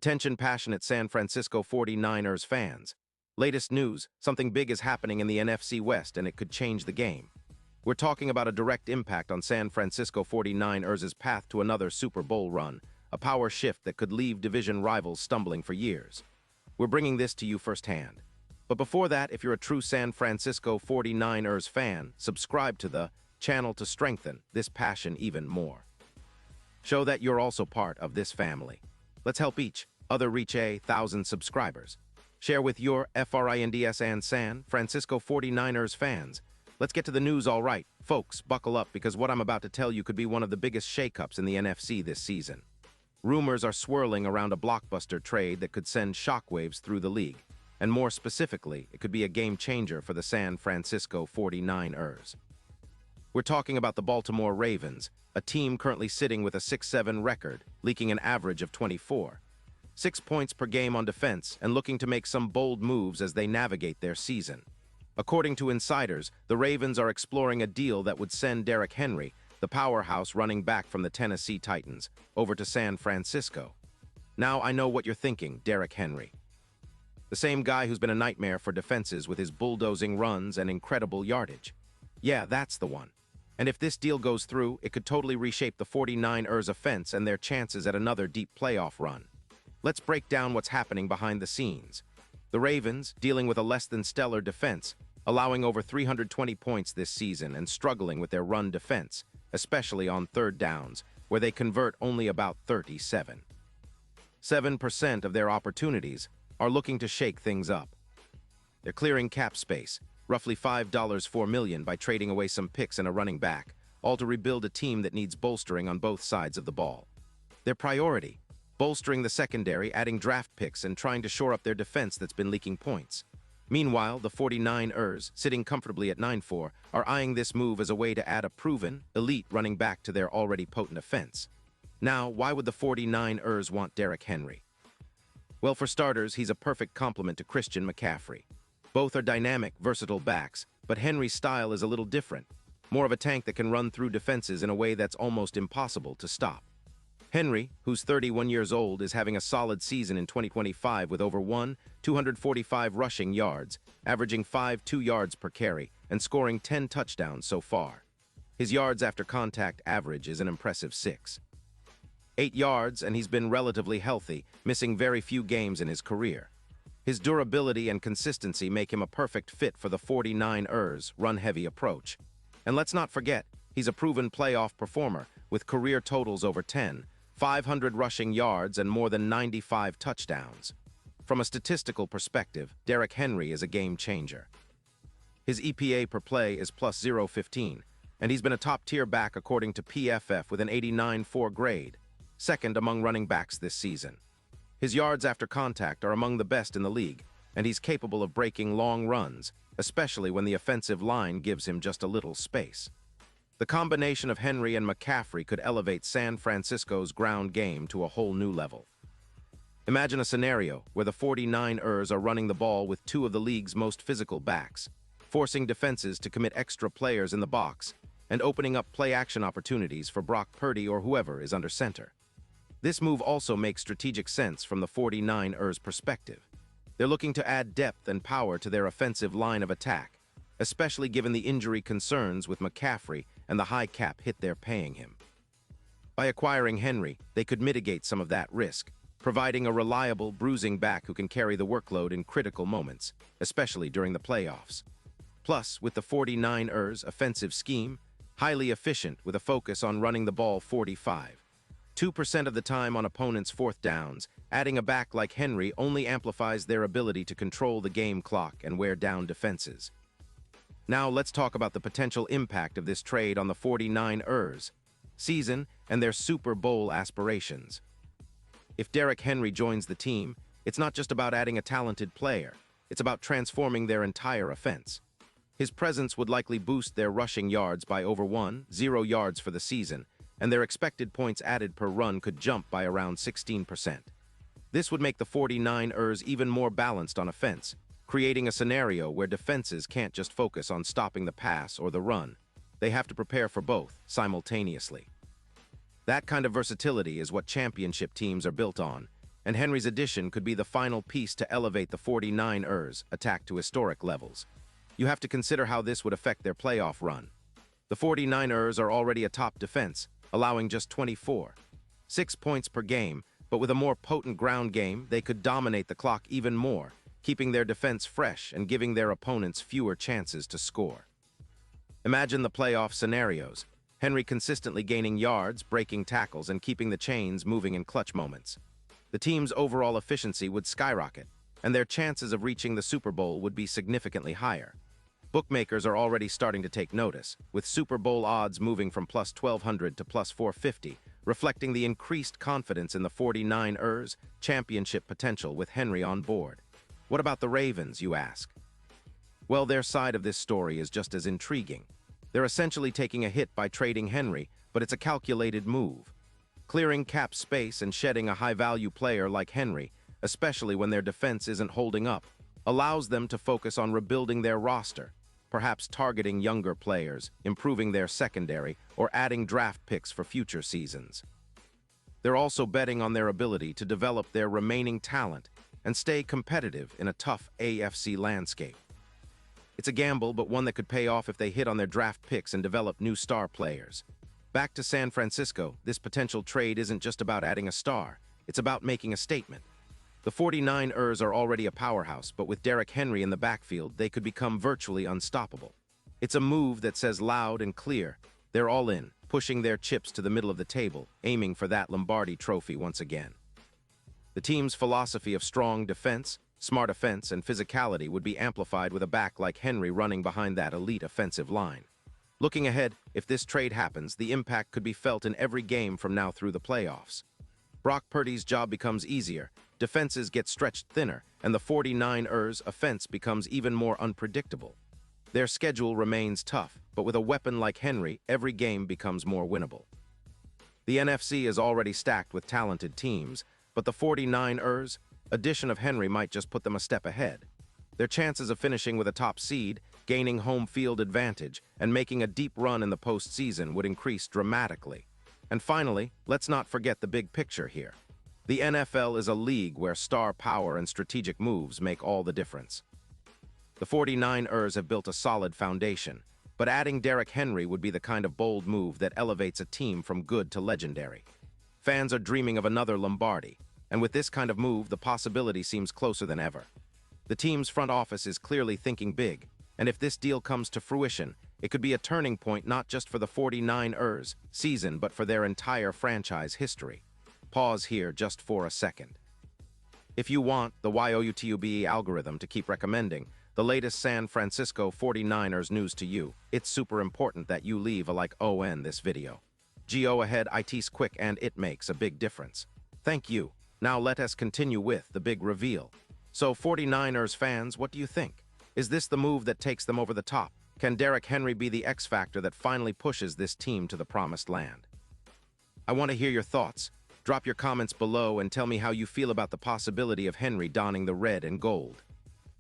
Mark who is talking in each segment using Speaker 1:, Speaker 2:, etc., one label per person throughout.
Speaker 1: Attention passionate San Francisco 49ers fans. Latest news, something big is happening in the NFC West and it could change the game. We're talking about a direct impact on San Francisco 49ers' path to another Super Bowl run, a power shift that could leave division rivals stumbling for years. We're bringing this to you firsthand. But before that, if you're a true San Francisco 49ers fan, subscribe to the channel to strengthen this passion even more. Show that you're also part of this family. Let's help each other reach 1,000 subscribers. Share with your FRINDS and San Francisco 49ers fans. Let's get to the news, all right. Folks, buckle up because what I'm about to tell you could be one of the biggest shakeups in the NFC this season. Rumors are swirling around a Blockbuster trade that could send shockwaves through the league. And more specifically, it could be a game changer for the San Francisco 49ers. We're talking about the Baltimore Ravens, a team currently sitting with a 6-7 record, leaking an average of 24. 6 points per game on defense and looking to make some bold moves as they navigate their season. According to insiders, the Ravens are exploring a deal that would send Derrick Henry, the powerhouse running back from the Tennessee Titans, over to San Francisco. Now I know what you're thinking, Derrick Henry. The same guy who's been a nightmare for defenses with his bulldozing runs and incredible yardage. Yeah, that's the one. And if this deal goes through, it could totally reshape the 49ers' offense and their chances at another deep playoff run. Let's break down what's happening behind the scenes. The Ravens, dealing with a less-than-stellar defense, allowing over 320 points this season and struggling with their run defense, especially on third downs, where they convert only about 37. 7% of their opportunities are looking to shake things up. They're clearing cap space, roughly $4 million by trading away some picks and a running back, all to rebuild a team that needs bolstering on both sides of the ball. Their priority, bolstering the secondary, adding draft picks, and trying to shore up their defense that's been leaking points. Meanwhile, the 49ers, sitting comfortably at 9-4, are eyeing this move as a way to add a proven, elite running back to their already potent offense. Now, why would the 49ers want Derrick Henry? Well, for starters, he's a perfect complement to Christian McCaffrey. Both are dynamic, versatile backs, but Henry's style is a little different, more of a tank that can run through defenses in a way that's almost impossible to stop. Henry, who's 31 years old, is having a solid season in 2025 with over 245 rushing yards, averaging 5.2 yards per carry, and scoring 10 touchdowns so far. His yards after contact average is an impressive 6.8 yards, and he's been relatively healthy, missing very few games in his career. His durability and consistency make him a perfect fit for the 49ers' run-heavy approach. And let's not forget, he's a proven playoff performer with career totals over 10, 500 rushing yards, and more than 95 touchdowns. From a statistical perspective, Derrick Henry is a game changer. His EPA per play is plus 0.15, and he's been a top-tier back according to PFF with an 89.4 grade, second among running backs this season. His yards after contact are among the best in the league, and he's capable of breaking long runs, especially when the offensive line gives him just a little space. The combination of Henry and McCaffrey could elevate San Francisco's ground game to a whole new level. Imagine a scenario where the 49ers are running the ball with two of the league's most physical backs, forcing defenses to commit extra players in the box, and opening up play-action opportunities for Brock Purdy or whoever is under center. This move also makes strategic sense from the 49ers' perspective. They're looking to add depth and power to their offensive line of attack, especially given the injury concerns with McCaffrey and the high cap hit they're paying him. By acquiring Henry, they could mitigate some of that risk, providing a reliable, bruising back who can carry the workload in critical moments, especially during the playoffs. Plus, with the 49ers' offensive scheme, highly efficient with a focus on running the ball 2% of the time on opponents' fourth downs, adding a back like Henry only amplifies their ability to control the game clock and wear down defenses. Now let's talk about the potential impact of this trade on the 49ers' season and their Super Bowl aspirations. If Derrick Henry joins the team, it's not just about adding a talented player, it's about transforming their entire offense. His presence would likely boost their rushing yards by over 0 yards for the season, and their expected points added per run could jump by around 16%. This would make the 49ers even more balanced on offense, creating a scenario where defenses can't just focus on stopping the pass or the run. They have to prepare for both simultaneously. That kind of versatility is what championship teams are built on, and Henry's addition could be the final piece to elevate the 49ers' attack to historic levels. You have to consider how this would affect their playoff run. The 49ers are already a top defense, allowing just 6 points per game, but with a more potent ground game, they could dominate the clock even more, keeping their defense fresh and giving their opponents fewer chances to score. Imagine the playoff scenarios. Henry consistently gaining yards, breaking tackles, and keeping the chains moving in clutch moments. The team's overall efficiency would skyrocket, and their chances of reaching the Super Bowl would be significantly higher. Bookmakers are already starting to take notice, with Super Bowl odds moving from plus 1,200 to plus 450, reflecting the increased confidence in the 49ers' championship potential with Henry on board. What about the Ravens, you ask? Well, their side of this story is just as intriguing. They're essentially taking a hit by trading Henry, but it's a calculated move. Clearing cap space and shedding a high-value player like Henry, especially when their defense isn't holding up, allows them to focus on rebuilding their roster, perhaps targeting younger players, improving their secondary, or adding draft picks for future seasons. They're also betting on their ability to develop their remaining talent and stay competitive in a tough AFC landscape. It's a gamble, but one that could pay off if they hit on their draft picks and develop new star players. Back to San Francisco, this potential trade isn't just about adding a star, it's about making a statement. The 49ers are already a powerhouse, but with Derrick Henry in the backfield, they could become virtually unstoppable. It's a move that says loud and clear, they're all in, pushing their chips to the middle of the table, aiming for that Lombardi trophy once again. The team's philosophy of strong defense, smart offense, and physicality would be amplified with a back like Henry running behind that elite offensive line. Looking ahead, if this trade happens, the impact could be felt in every game from now through the playoffs. Brock Purdy's job becomes easier, defenses get stretched thinner, and the 49ers' offense becomes even more unpredictable. Their schedule remains tough, but with a weapon like Henry, every game becomes more winnable. The NFC is already stacked with talented teams, but the 49ers' addition of Henry might just put them a step ahead. Their chances of finishing with a top seed, gaining home field advantage, and making a deep run in the postseason would increase dramatically. And finally, let's not forget the big picture here. The NFL is a league where star power and strategic moves make all the difference. The 49ers have built a solid foundation, but adding Derrick Henry would be the kind of bold move that elevates a team from good to legendary. Fans are dreaming of another Lombardi, and with this kind of move, the possibility seems closer than ever. The team's front office is clearly thinking big, and if this deal comes to fruition, it could be a turning point not just for the 49ers season, but for their entire franchise history. Pause here just for a second. If you want the YouTube algorithm to keep recommending the latest San Francisco 49ers news to you, it's super important that you leave a like on this video. Go ahead, it's quick and it makes a big difference. Thank you. Now let us continue with the big reveal. So 49ers fans, what do you think? Is this the move that takes them over the top? Can Derrick Henry be the X factor that finally pushes this team to the promised land? I want to hear your thoughts. Drop your comments below and tell me how you feel about the possibility of Henry donning the red and gold.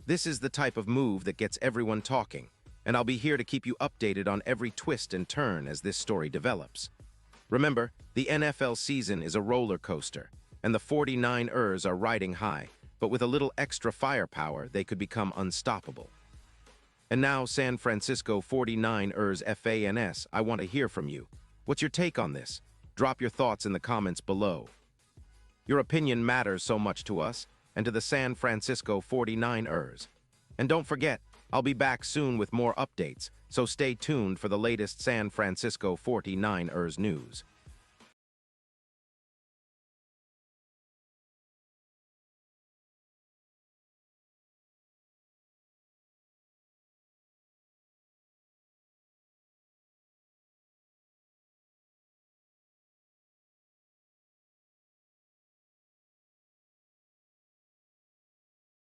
Speaker 1: This is the type of move that gets everyone talking, and I'll be here to keep you updated on every twist and turn as this story develops. Remember, the NFL season is a roller coaster, and the 49ers are riding high, but with a little extra firepower, they could become unstoppable. And now, San Francisco 49ers fans, I want to hear from you. What's your take on this? Drop your thoughts in the comments below. Your opinion matters so much to us and to the San Francisco 49ers. And don't forget, I'll be back soon with more updates, so stay tuned for the latest San Francisco 49ers news.